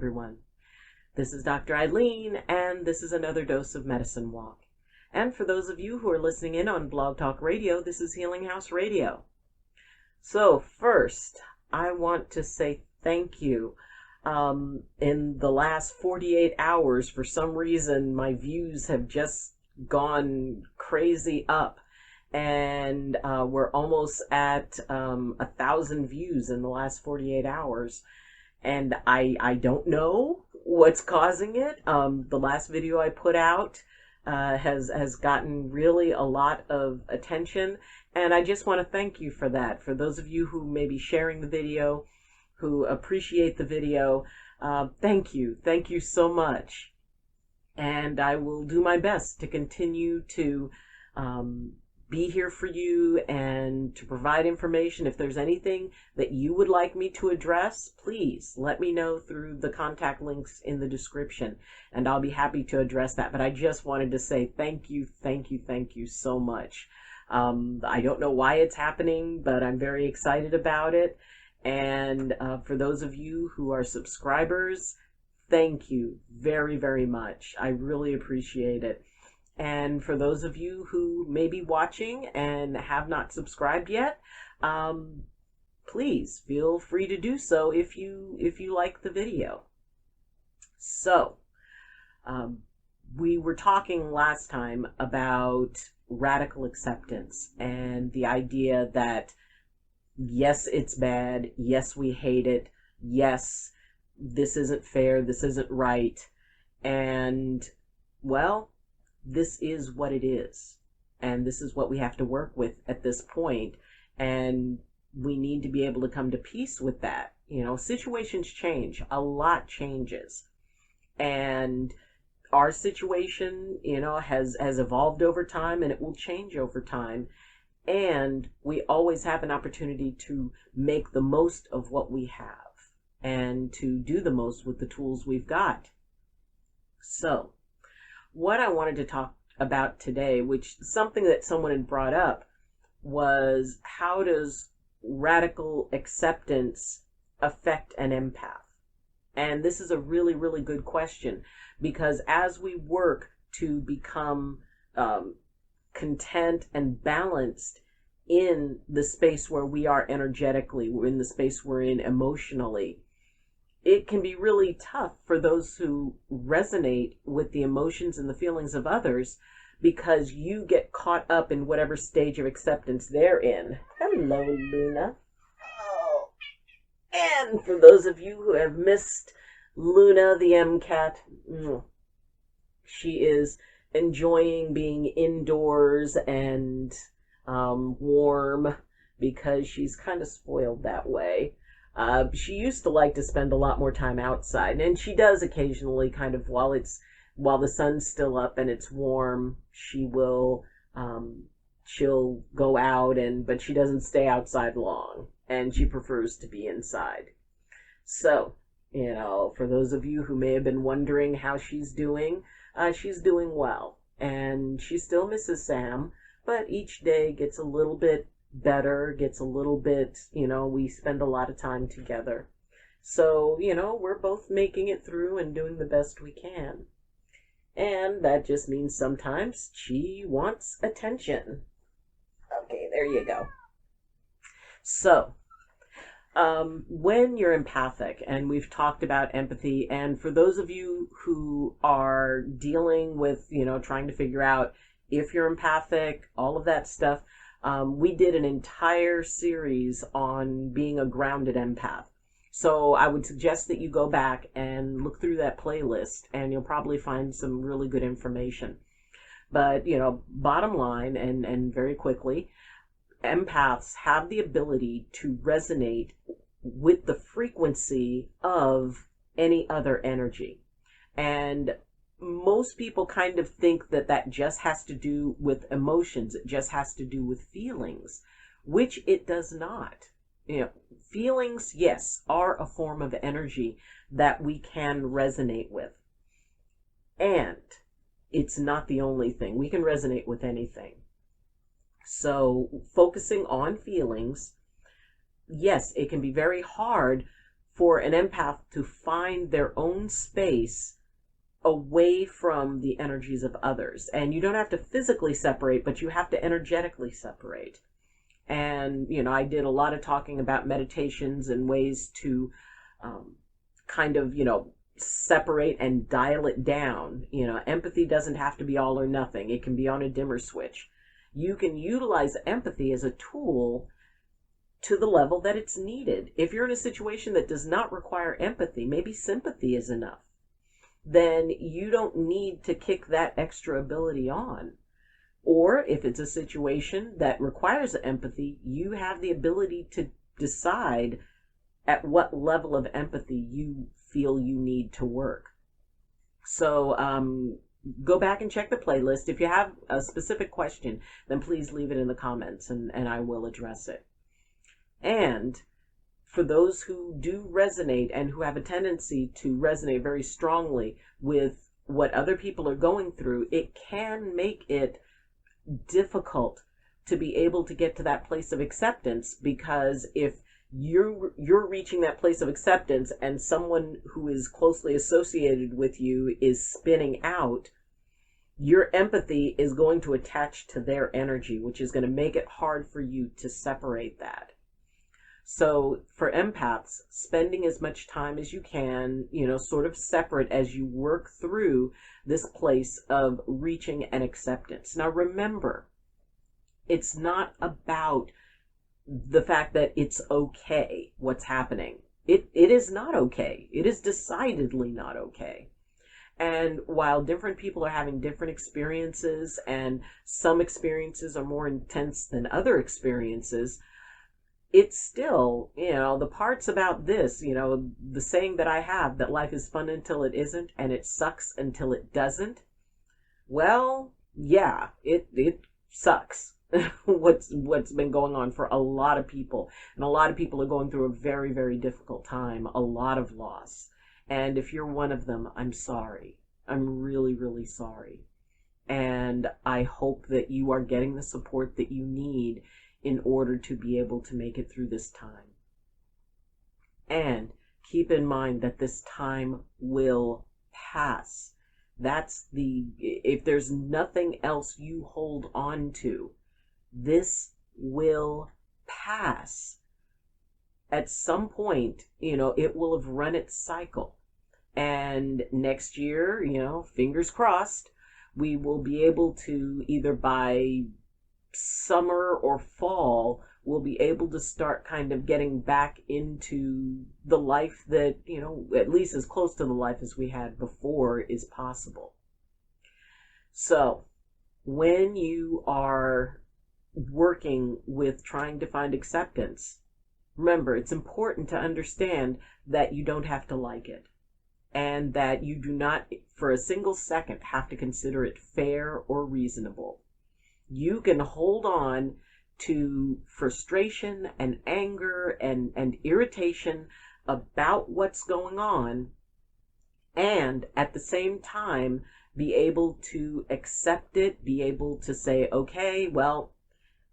everyone. This is Dr. Eileen, and this is another dose of Medicine Walk. And for those of you who are listening in on Blog Talk Radio, this is Healing House Radio. So first, I want to say thank you. In the last 48 hours, for some reason, my views have just gone crazy up. And we're almost at 1,000 views in the last 48 hours. And I don't know what's causing it. The last video I put out has gotten really a lot of attention. And I just want to thank you for that. For those of you who may be sharing the video, who appreciate the video, thank you. Thank you so much. And I will do my best to continue to be here for you and to provide information. If there's anything that you would like me to address, please let me know through the contact links in the description, and I'll be happy to address that. But I just wanted to say thank you so much. I don't know why it's happening, but I'm very excited about it. And for those of you who are subscribers, thank you very, very much. I really appreciate it. And for those of you who may be watching and have not subscribed yet, please feel free to do so if you like the video. So, we were talking last time about radical acceptance and the idea that yes, it's bad, yes, we hate it, yes, this isn't fair, this isn't right, and, well, this is what it is, and this is what we have to work with at this point, and we need to be able to come to peace with that. You know, situations change, a lot changes, and our situation, you know, has evolved over time, and it will change over time, and we always have an opportunity to make the most of what we have, and to do the most with the tools we've got. So, what I wanted to talk about today, which something that someone had brought up, was how does radical acceptance affect an empath? And this is a really, really good question, because as we work to become content and balanced in the space where we are energetically, in the space we're in emotionally, it can be really tough for those who resonate with the emotions and the feelings of others, because you get caught up in whatever stage of acceptance they're in. Hello, Luna. Oh. And for those of you who have missed Luna, the MCAT, she is enjoying being indoors and warm, because she's kind of spoiled that way. She used to like to spend a lot more time outside, and she does occasionally, kind of while the sun's still up and it's warm, she'll go out, but she doesn't stay outside long, and she prefers to be inside. So, you know, for those of you who may have been wondering how she's doing well, and she still misses Sam, but each day gets a little bit better, gets a little bit, you know, we spend a lot of time together. So, you know, we're both making it through and doing the best we can. And that just means sometimes she wants attention. Okay, there you go. So, when you're empathic, and we've talked about empathy, and for those of you who are dealing with, you know, trying to figure out if you're empathic, all of that stuff, we did an entire series on being a grounded empath. So I would suggest that you go back and look through that playlist, and you'll probably find some really good information. But, you know, bottom line, and very quickly, empaths have the ability to resonate with the frequency of any other energy. And most people kind of think that that just has to do with emotions. It just has to do with feelings, which it does not. You know, feelings, yes, are a form of energy that we can resonate with. And it's not the only thing. We can resonate with anything. So focusing on feelings, yes, it can be very hard for an empath to find their own space away from the energies of others. And you don't have to physically separate, but you have to energetically separate. And, I did a lot of talking about meditations and ways to kind of, separate and dial it down. Empathy doesn't have to be all or nothing. It can be on a dimmer switch. You can utilize empathy as a tool to the level that it's needed. If you're in a situation that does not require empathy, maybe sympathy is enough, then you don't need to kick that extra ability on. Or if it's a situation that requires empathy, you have the ability to decide at what level of empathy you feel you need to work. So go back and check the playlist. If you have a specific question, then please leave it in the comments and I will address it. And for those who do resonate and who have a tendency to resonate very strongly with what other people are going through, it can make it difficult to be able to get to that place of acceptance, because if you're reaching that place of acceptance and someone who is closely associated with you is spinning out, your empathy is going to attach to their energy, which is going to make it hard for you to separate that. So for empaths, spending as much time as you can, sort of separate as you work through this place of reaching an acceptance. Now remember, it's not about the fact that it's okay what's happening. It is not okay. It is decidedly not okay. And while different people are having different experiences, and some experiences are more intense than other experiences, it's still, the parts about this, the saying that I have, that life is fun until it isn't, and it sucks until it doesn't. Well, yeah, it sucks. What's been going on for a lot of people. And a lot of people are going through a very, very difficult time, a lot of loss. And if you're one of them, I'm sorry. I'm really, really sorry. And I hope that you are getting the support that you need in order to be able to make it through this time. And keep in mind that this time will pass. If there's nothing else you hold on to, this will pass. At some point, it will have run its cycle. And next year, fingers crossed, we will be able to, either by summer or fall, we'll be able to start kind of getting back into the life that, at least as close to the life as we had before is possible. So when you are working with trying to find acceptance, remember, it's important to understand that you don't have to like it, and that you do not for a single second have to consider it fair or reasonable. You can hold on to frustration and anger and irritation about what's going on, and at the same time be able to accept it, be able to say, okay, well,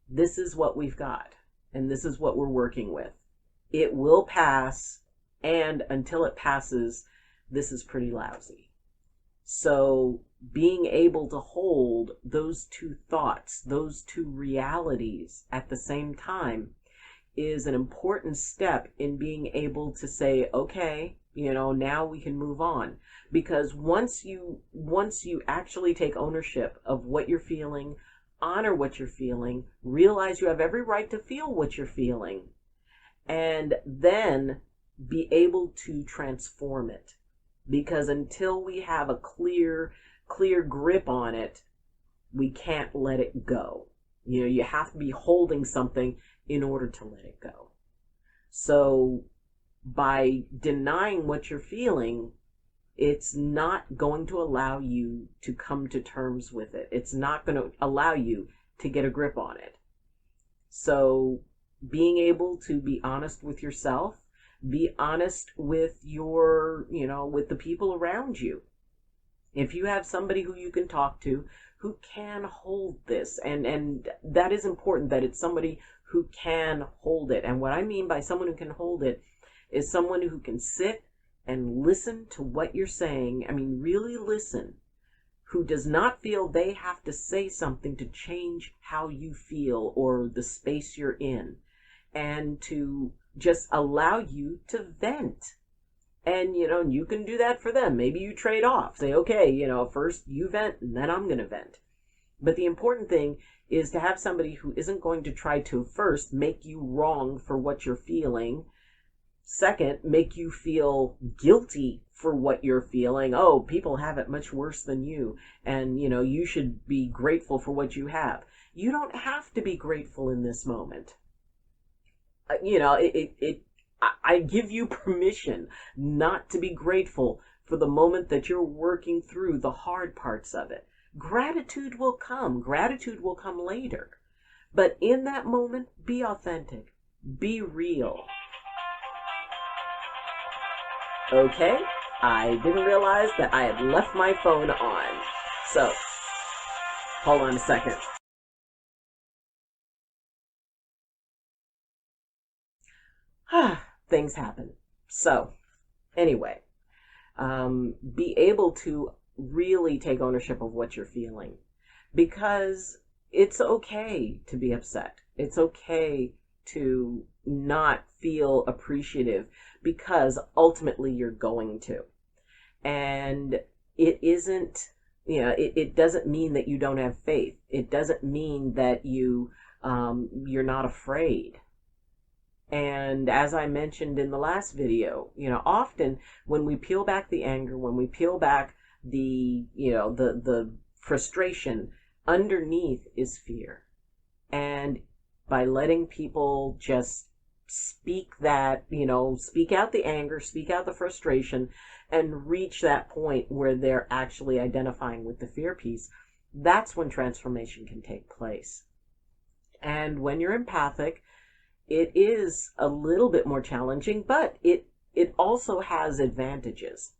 this is what we've got, and this is what we're working with. It will pass, and until it passes, this is pretty lousy. So being able to hold those two thoughts, those two realities at the same time, is an important step in being able to say, okay, now we can move on. Because once you actually take ownership of what you're feeling, honor what you're feeling, realize you have every right to feel what you're feeling, and then be able to transform it. Because until we have a clear grip on it, we can't let it go. You have to be holding something in order to let it go. So by denying what you're feeling, it's not going to allow you to come to terms with it. It's not going to allow you to get a grip on it. So being able to be honest with yourself, be honest with with the people around you. If you have somebody who you can talk to, who can hold this, and that is important, that it's somebody who can hold it. And what I mean by someone who can hold it is someone who can sit and listen to what you're saying. I mean, really listen, who does not feel they have to say something to change how you feel or the space you're in, and to just allow you to vent. And, you can do that for them. Maybe you trade off. Say, okay, first you vent and then I'm going to vent. But the important thing is to have somebody who isn't going to try to first make you wrong for what you're feeling. Second, make you feel guilty for what you're feeling. Oh, people have it much worse than you. And, you should be grateful for what you have. You don't have to be grateful in this moment. I give you permission not to be grateful for the moment that you're working through the hard parts of it. Gratitude will come. Gratitude will come later. But in that moment, be authentic. Be real. Okay, I didn't realize that I had left my phone on. So, hold on a second. Things happen. So, anyway, be able to really take ownership of what you're feeling, because it's okay to be upset. It's okay to not feel appreciative, because ultimately you're going to. And it isn't, it doesn't mean that you don't have faith. It doesn't mean that you're not afraid. And as I mentioned in the last video, often when we peel back the anger, when we peel back the frustration, underneath is fear. And by letting people just speak that, speak out the anger, speak out the frustration, and reach that point where they're actually identifying with the fear piece, that's when transformation can take place. And when you're empathic, it is a little bit more challenging, but it also has advantages,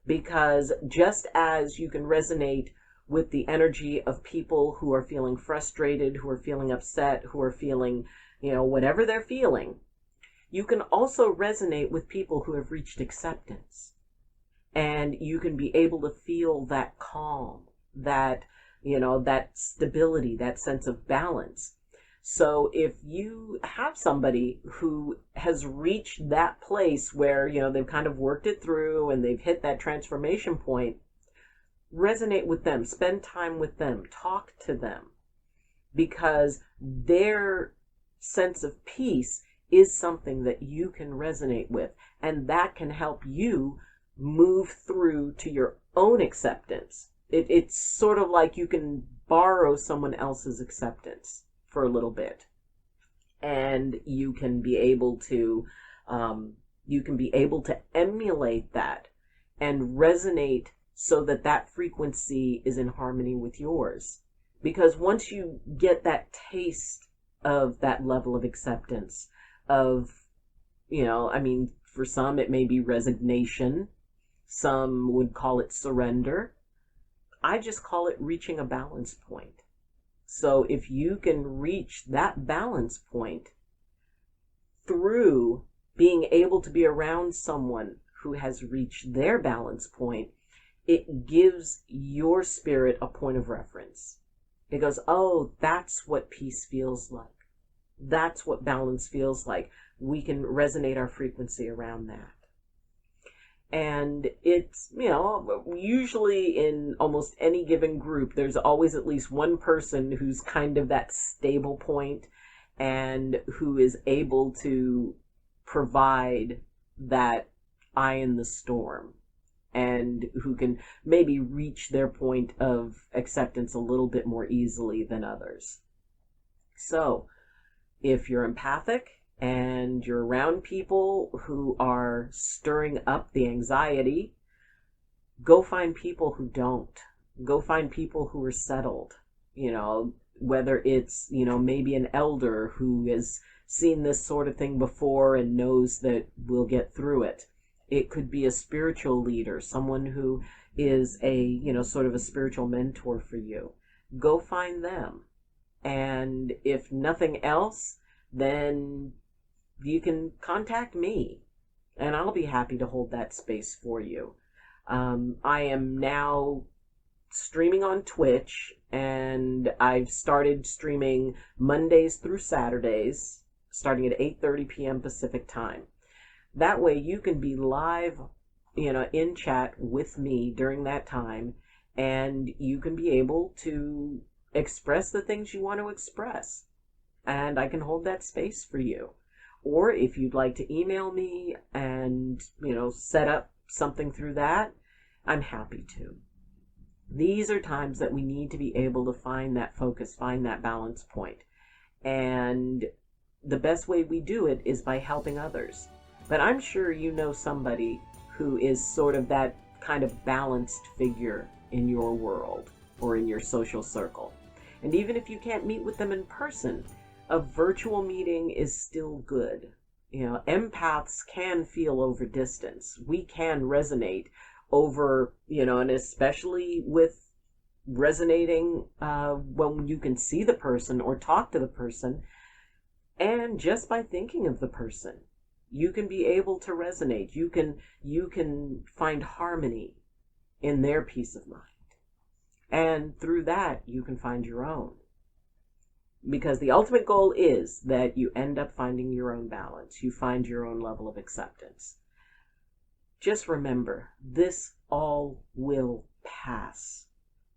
because just as you can resonate with the energy of people who are feeling frustrated, who are feeling upset, who are feeling, whatever they're feeling, you can also resonate with people who have reached acceptance. And you can be able to feel that calm, that, that stability, that sense of balance. So if you have somebody who has reached that place where, they've kind of worked it through and they've hit that transformation point, resonate with them, spend time with them, talk to them, because their sense of peace is something that you can resonate with, and that can help you move through to your own acceptance. It's sort of like you can borrow someone else's acceptance for a little bit, and you can be able to emulate that and resonate so that that frequency is in harmony with yours. Because once you get that taste of that level of acceptance, of, for some it may be resignation, some would call it surrender. I just call it reaching a balance point. So if you can reach that balance point through being able to be around someone who has reached their balance point, it gives your spirit a point of reference. It goes, oh, that's what peace feels like. That's what balance feels like. We can resonate our frequency around that. And it's, usually in almost any given group, there's always at least one person who's kind of that stable point and who is able to provide that eye in the storm, and who can maybe reach their point of acceptance a little bit more easily than others. So if you're empathic and you're around people who are stirring up the anxiety, go find people who don't. Go find people who are settled. Whether it's, maybe an elder who has seen this sort of thing before and knows that we'll get through it. It could be a spiritual leader, someone who is a, sort of a spiritual mentor for you. Go find them. And if nothing else, then you can contact me. and I'll be happy to hold that space for you. I am now streaming on Twitch, and I've started streaming Mondays through Saturdays, starting at 8:30 p.m. Pacific time. That way you can be live, in chat with me during that time, and you can be able to express the things you want to express. And I can hold that space for you. Or if you'd like to email me and, set up something through that, I'm happy to. These are times that we need to be able to find that focus, find that balance point. And the best way we do it is by helping others. But I'm sure you know somebody who is sort of that kind of balanced figure in your world or in your social circle. And even if you can't meet with them in person, a virtual meeting is still good. Empaths can feel over distance. We can resonate over, and especially with resonating when you can see the person or talk to the person. And just by thinking of the person, you can be able to resonate. You can find harmony in their peace of mind. And through that, you can find your own. Because the ultimate goal is that you end up finding your own balance. You find your own level of acceptance. Just remember, this all will pass.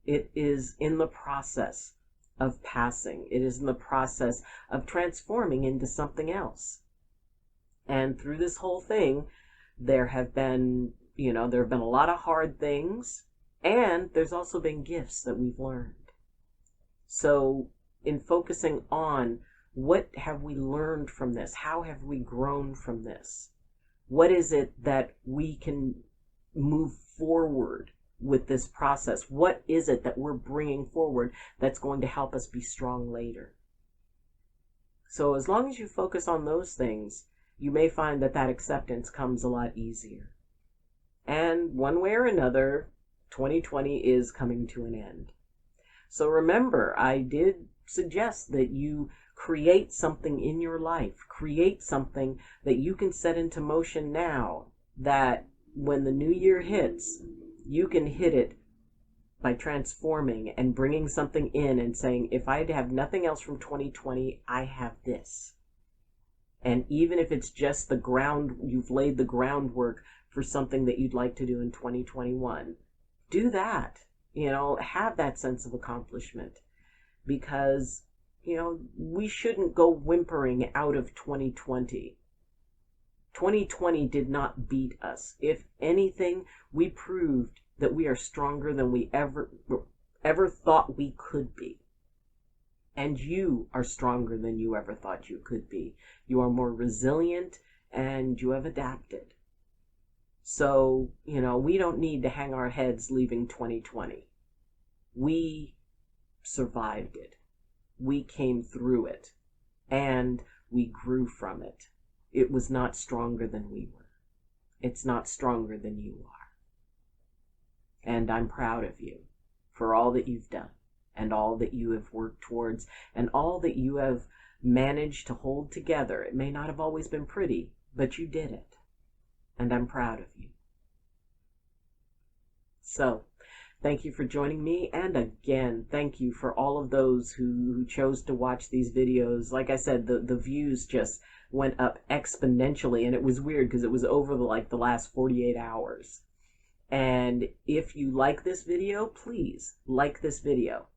It is in the process of passing. It is in the process of transforming into something else. And through this whole thing, there have been a lot of hard things, and there's also been gifts that we've learned. So, in focusing on what have we learned from this? How have we grown from this? What is it that we can move forward with this process? What is it that we're bringing forward that's going to help us be strong later? So as long as you focus on those things, you may find that acceptance comes a lot easier. And one way or another, 2020 is coming to an end. So remember, I did suggest that you create something in your life, create something that you can set into motion now, that when the new year hits, you can hit it by transforming and bringing something in and saying, if I have nothing else from 2020, I have this. And even if it's just you've laid the groundwork for something that you'd like to do in 2021, do that. Have that sense of accomplishment. Because, we shouldn't go whimpering out of 2020. 2020 did not beat us. If anything, we proved that we are stronger than we ever thought we could be. And you are stronger than you ever thought you could be. You are more resilient, and you have adapted. So, we don't need to hang our heads leaving 2020. We survived it. We came through it. And we grew from it. It was not stronger than we were. It's not stronger than you are. And I'm proud of you for all that you've done, and all that you have worked towards, and all that you have managed to hold together. It may not have always been pretty, but you did it. And I'm proud of you. So, thank you for joining me, and again, thank you for all of those who chose to watch these videos. Like I said, the views just went up exponentially, and it was weird because it was over the last 48 hours. And if you like this video, please like this video.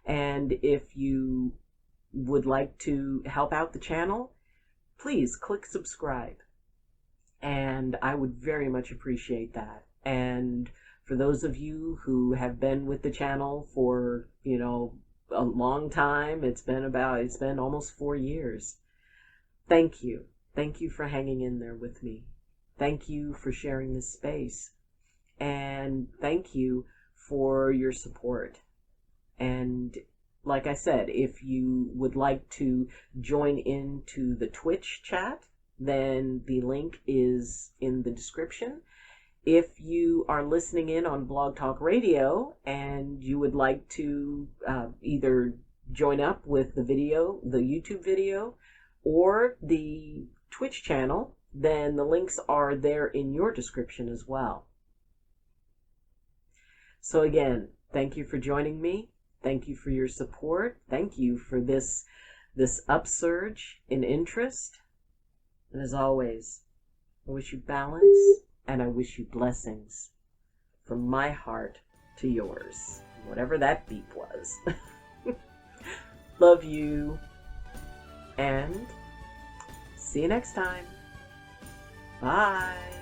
And if you would like to help out the channel, please click subscribe. And I would very much appreciate that. And for those of you who have been with the channel for, a long time, it's been almost 4 years. Thank you. Thank you for hanging in there with me. Thank you for sharing this space. And thank you for your support. And like I said, if you would like to join into the Twitch chat, then the link is in the description. If you are listening in on Blog Talk Radio and you would like to either join up with the video, the YouTube video, or the Twitch channel, then the links are there in your description as well. So again, thank you for joining me. Thank you for your support. Thank you for this upsurge in interest. And as always, I wish you balance and I wish you blessings from my heart to yours, whatever that beep was. Love you, and see you next time. Bye.